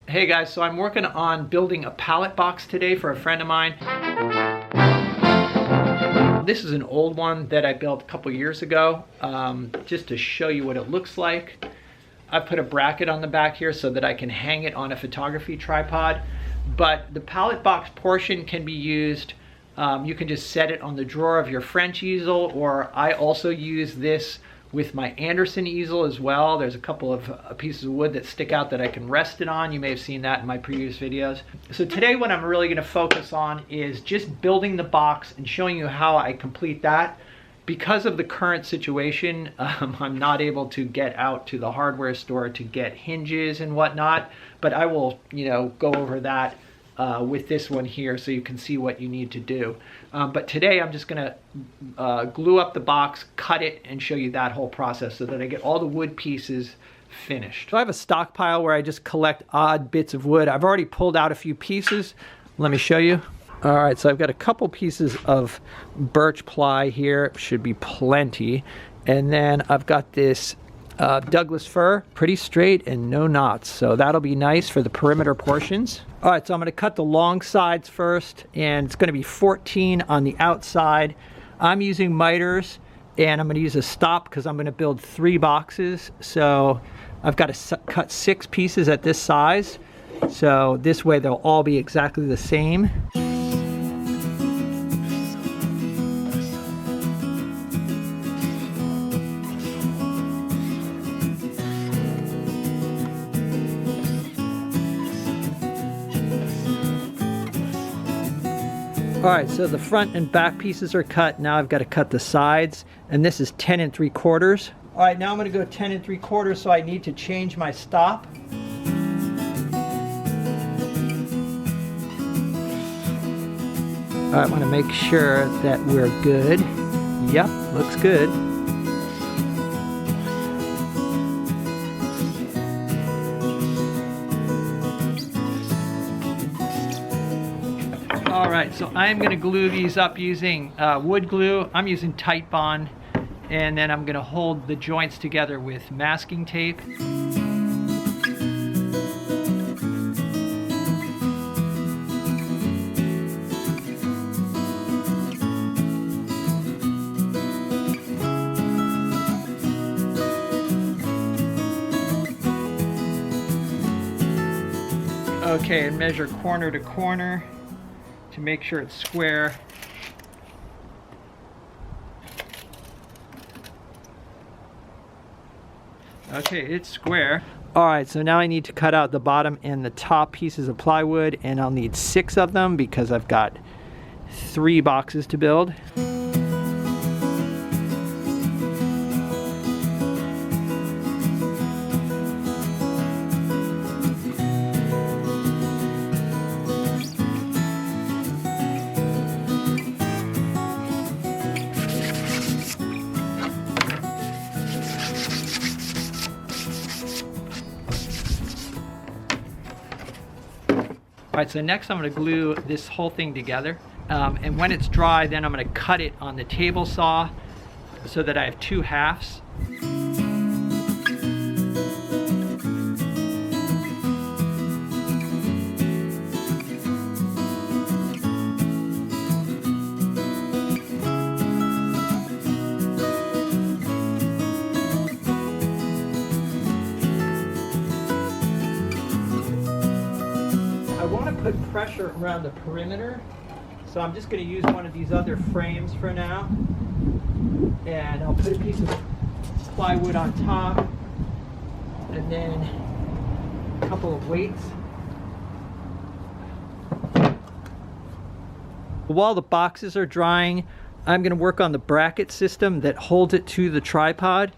Hey guys, so I'm working on building a pallet box today for a friend of mine. This is an old one that I built a couple years ago, just to show you what it looks like. I put a bracket on the back here so that I can hang it on a photography tripod, but the pallet box portion can be used, you can just set it on the drawer of your French easel, or I also use this with my Anderson easel as well. There's a couple of pieces of wood that stick out that I can rest it on. You may have seen that in my previous videos. So today what I'm really gonna focus on is just building the box and showing you how I complete that. Because of the current situation, I'm not able to get out to the hardware store to get hinges and whatnot, but I will, go over that with this one here so you can see what you need to do. But today I'm just gonna glue up the box, cut it, and show you that whole process so that I get all the wood pieces finished. So I have a stockpile where I just collect odd bits of wood. I've already pulled out a few pieces. Let me show you. All right, so I've got a couple pieces of birch ply here, should be plenty. And then I've got this Douglas fir, pretty straight and no knots, so that'll be nice for the perimeter portions. All right, so I'm going to cut the long sides first, and it's going to be 14 on the outside. I'm using miters, and I'm going to use a stop because I'm going to build 3 boxes. So I've got to cut 6 pieces at this size, so this way they'll all be exactly the same. All right, so the front and back pieces are cut. Now I've got to cut the sides, and this is 10 3/4. All right, now I'm going to go 10 3/4, so I need to change my stop. All right, I want to make sure that we're good. Yep, looks good. All right, so I'm going to glue these up using wood glue. I'm using Titebond, and then I'm going to hold the joints together with masking tape. Okay, and measure corner to corner to make sure it's square. Okay, it's square. All right, so now I need to cut out the bottom and the top pieces of plywood, and I'll need 6 of them because I've got 3 boxes to build. All right, so next I'm going to glue this whole thing together, and when it's dry, then I'm going to cut it on the table saw so that I have 2 halves. I want to put pressure around the perimeter, so I'm just going to use one of these other frames for now, and I'll put a piece of plywood on top, and then a couple of weights. While the boxes are drying, I'm going to work on the bracket system that holds it to the tripod.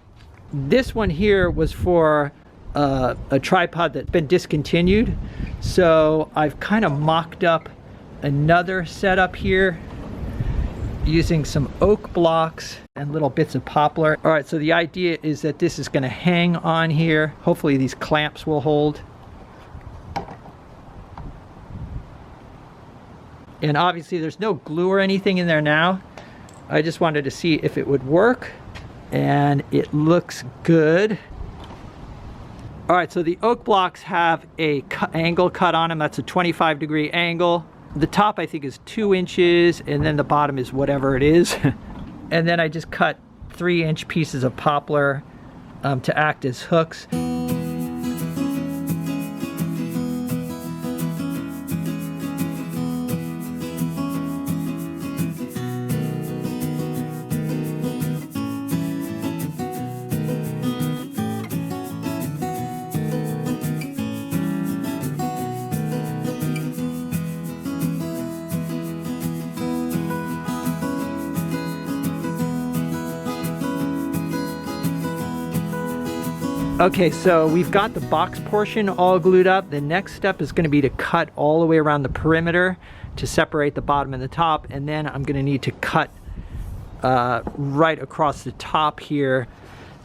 This one here was for a tripod that's been discontinued, so I've kind of mocked up another setup here using some oak blocks and little bits of poplar. All right, so the idea is that this is going to hang on here. Hopefully these clamps will hold. And obviously there's no glue or anything in there now. I just wanted to see if it would work, and it looks good. All right, so the oak blocks have a angle cut on them. That's a 25-degree angle. The top I think is 2 inches, and then the bottom is whatever it is. And then I just cut 3-inch pieces of poplar to act as hooks. Okay, so we've got the box portion all glued up. The next step is going to be to cut all the way around the perimeter to separate the bottom and the top, and then I'm going to need to cut right across the top here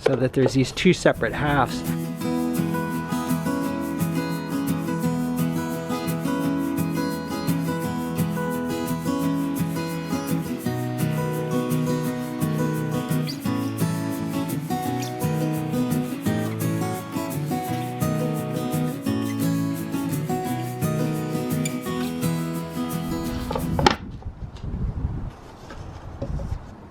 so that there's these 2 separate halves.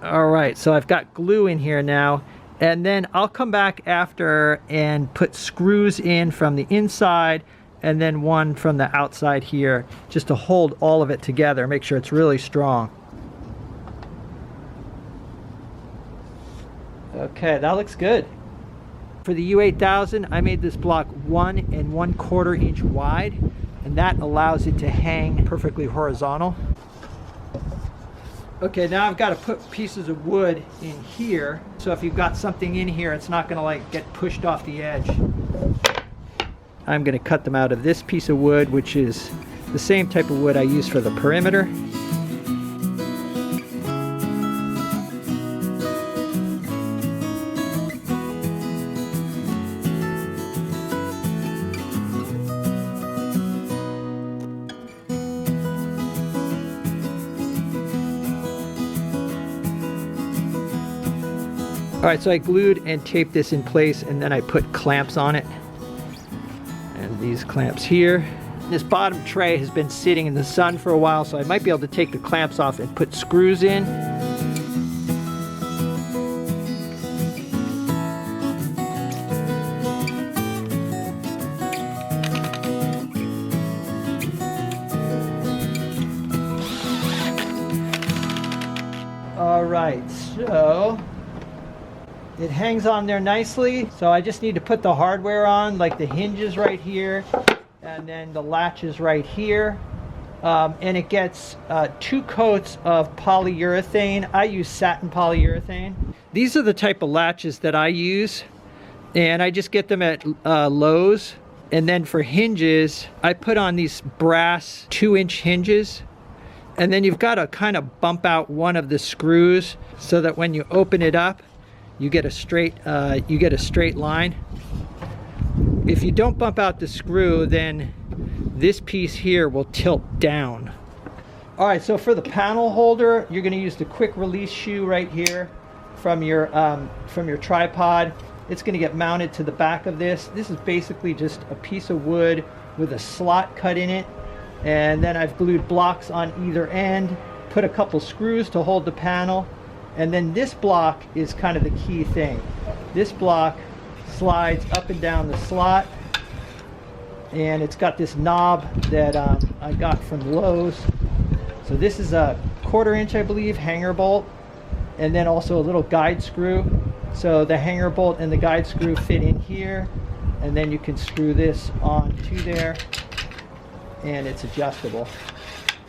All right, so I've got glue in here now, and then I'll come back after and put screws in from the inside and then one from the outside here, just to hold all of it together, make sure it's really strong. Okay, that looks good. For the U8000, I made this block 1 1/4 inch wide, and that allows it to hang perfectly horizontal. Okay, now I've got to put pieces of wood in here, so if you've got something in here, it's not going to like get pushed off the edge. I'm going to cut them out of this piece of wood, which is the same type of wood I use for the perimeter. All right, so I glued and taped this in place, and then I put clamps on it. And these clamps here. This bottom tray has been sitting in the sun for a while, so I might be able to take the clamps off and put screws in. All right, so it hangs on there nicely, so I just need to put the hardware on, like the hinges right here, and then the latches right here. And it gets 2 coats of polyurethane. I use satin polyurethane. These are the type of latches that I use, and I just get them at Lowe's. And then for hinges, I put on these brass 2-inch hinges. And then you've got to kind of bump out one of the screws so that when you open it up, you get a straight line. If you don't bump out the screw, then this piece here will tilt down. All right, so for the panel holder, you're going to use the quick release shoe right here from your tripod. It's going to get mounted to the back of this. This is basically just a piece of wood with a slot cut in it, and then I've glued blocks on either end, put a couple screws to hold the panel. And then this block is kind of the key thing. This block slides up and down the slot, and it's got this knob that I got from Lowe's. So this is a 1/4 inch, I believe, hanger bolt, and then also a little guide screw. So the hanger bolt and the guide screw fit in here, and then you can screw this onto there, and it's adjustable.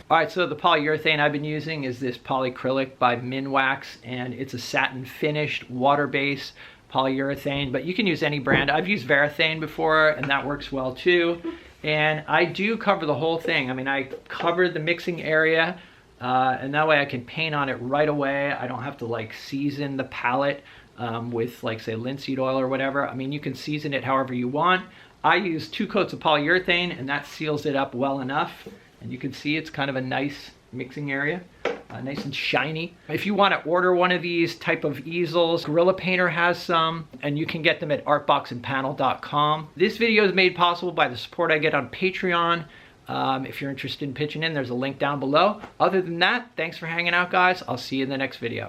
All right, so the polyurethane I've been using is this polyacrylic by Minwax, and it's a satin finished water-based polyurethane, but you can use any brand. I've used Varathane before, and that works well too. And I do cover the whole thing. I mean, I cover the mixing area, and that way I can paint on it right away. I don't have to like season the palette with like say linseed oil or whatever. I mean, you can season it however you want. I use 2 coats of polyurethane, and that seals it up well enough. And you can see it's kind of a nice mixing area. nice and shiny. If you want to order one of these type of easels, Gorilla Painter has some, and you can get them at artboxandpanel.com. This video is made possible by the support I get on Patreon. If you're interested in pitching in, there's a link down below. Other than that, thanks for hanging out, guys. I'll see you in the next video.